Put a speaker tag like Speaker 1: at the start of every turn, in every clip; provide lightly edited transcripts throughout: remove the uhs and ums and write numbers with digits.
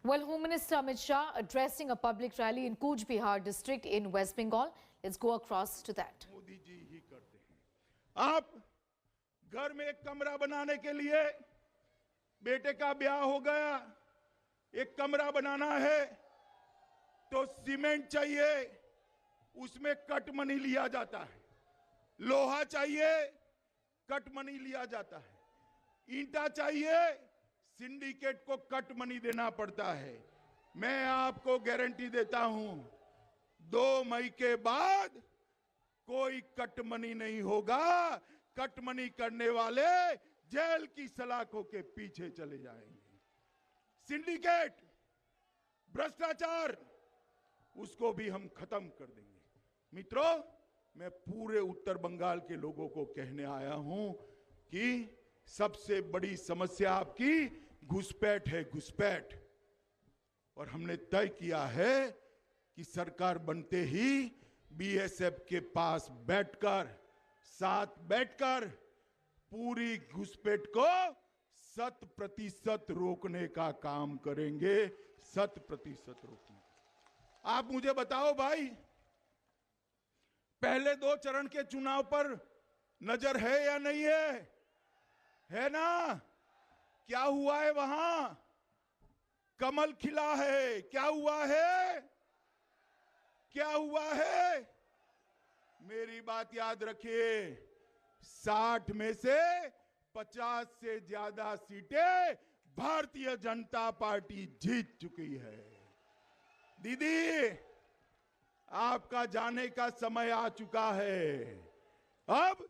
Speaker 1: Well, Home Minister Amit Shah addressing a public rally in Cooch Behar district in West Bengal. Let's go across to that.
Speaker 2: Modi ji ही करते हैं। आप घर में एक कमरा बनाने के लिए बेटे का ब्याह हो गया, एक कमरा बनाना है तो सीमेंट चाहिए, उसमें कट मनी लिया जाता है। लोहा चाहिए, कट मनी लिया जाता है। ईंटा चाहिए, सिंडिकेट को कट मनी देना पड़ता है। मैं आपको गारंटी देता हूं 2 मई के बाद कोई कट मनी नहीं होगा। कट मनी करने वाले जेल की सलाखों के पीछे चले जाएंगे। सिंडिकेट, भ्रष्टाचार, उसको भी हम खत्म कर देंगे। मित्रों, मैं पूरे उत्तर बंगाल के लोगों को कहने आया हूं कि सबसे बड़ी समस्या आपकी घुसपैठ है, घुसपैठ। और हमने तय किया है कि सरकार बनते ही बीएसएफ के पास बैठकर, साथ बैठकर पूरी घुसपैठ को 100% रोकने का काम करेंगे। 100% रोकने। आप मुझे बताओ भाई, पहले 2 चरण के चुनाव पर नजर है या नहीं है? है ना? क्या हुआ है वहां? कमल खिला है। क्या हुआ है? क्या हुआ है? मेरी बात याद रखिए, 60 में से 50 से ज्यादा सीटें भारतीय जनता पार्टी जीत चुकी है। दीदी, आपका जाने का समय आ चुका है। अब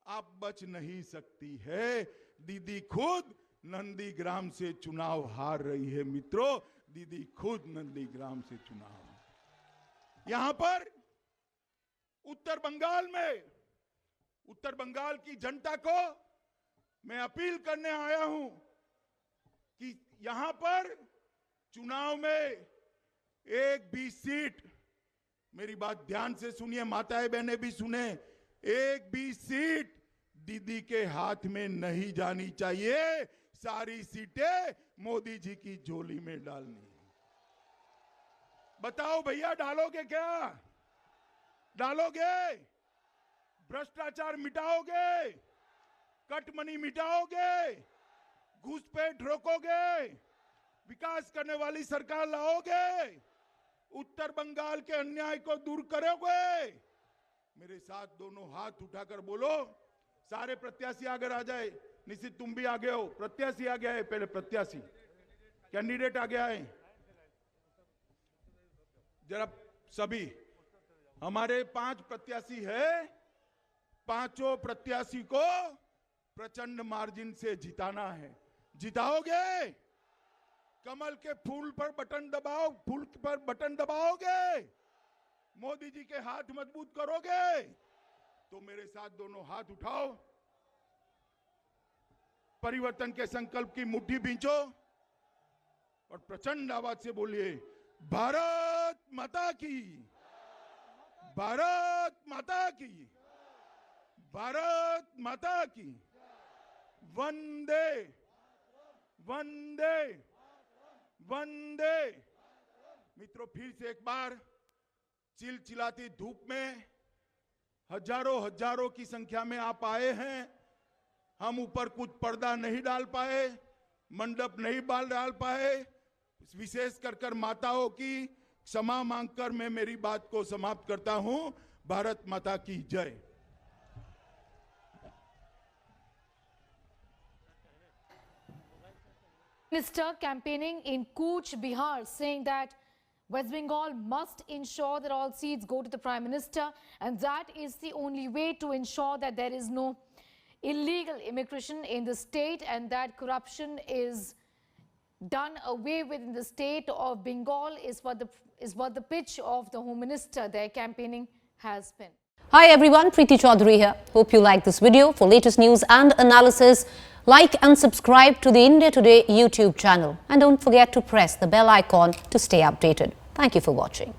Speaker 2: आप बच नहीं सकती है। दीदी खुद नंदीग्राम से चुनाव हार रही है। मित्रों, दीदी खुद नंदीग्राम से चुनाव। यहां पर उत्तर बंगाल में, उत्तर बंगाल की जनता को मैं अपील करने आया हूं कि यहां पर चुनाव में एक भी सीट, मेरी बात ध्यान से सुनिए, माताएं बहनें भी सुने, एक भी सीट दीदी के हाथ में नहीं जानी चाहिए। सारी सीटें मोदी जी की झोली में डालनी। बताओ भैया, डालोगे क्या? डालोगे? भ्रष्टाचार मिटाओगे? Cut money मिटाओगे? घुसपैठ रोकोगे? विकास करने वाली सरकार लाओगे? उत्तर बंगाल के अन्याय को दूर करोगे? मेरे साथ दोनों हाथ उठाकर बोलो। सारे प्रत्याशी आगे आ जाए। निश्चित तुम भी आगे हो। प्रत्याशी आ गया है, पहले प्रत्याशी कैंडिडेट आ गया है। जरा सभी, हमारे 5 प्रत्याशी है। 5 प्रत्याशी को प्रचंड मार्जिन से जिताना है। जिताओगे? कमल के फूल पर बटन दबाओ, फूल पर बटन दबाओगे? मोदी जी के हाथ मजबूत करोगे? तो मेरे साथ दोनों हाथ उठाओ, परिवर्तन के संकल्प की मुट्ठी भींचो और प्रचंड आवाज से बोलिए, भारत माता की, भारत माता की, भारत माता की, वंदे वंदे वंदे। मित्रों, फिर से एक बार चिलचिलाती धूप में हजारों की संख्या में आप आए हैं। हम ऊपर कुछ पर्दा नहीं डाल पाए, मंडप नहीं डाल पाए। विशेष कर माताओं की क्षमा मांगकर मैं मेरी बात को समाप्त करता हूं। भारत माता की जय।
Speaker 1: Minister campaigning in Cooch Behar saying that West Bengal must ensure that all seats go to the Prime Minister, and that is the only way to ensure that there is no illegal immigration in the state and that corruption is done away with in the state of Bengal is what the pitch of the Home Minister their campaigning has been.
Speaker 3: Hi everyone, Preeti Chaudhary here. Hope you like this video. For latest news and analysis, like and subscribe to the India Today YouTube channel. And don't forget to press the bell icon to stay updated. Thank you for watching.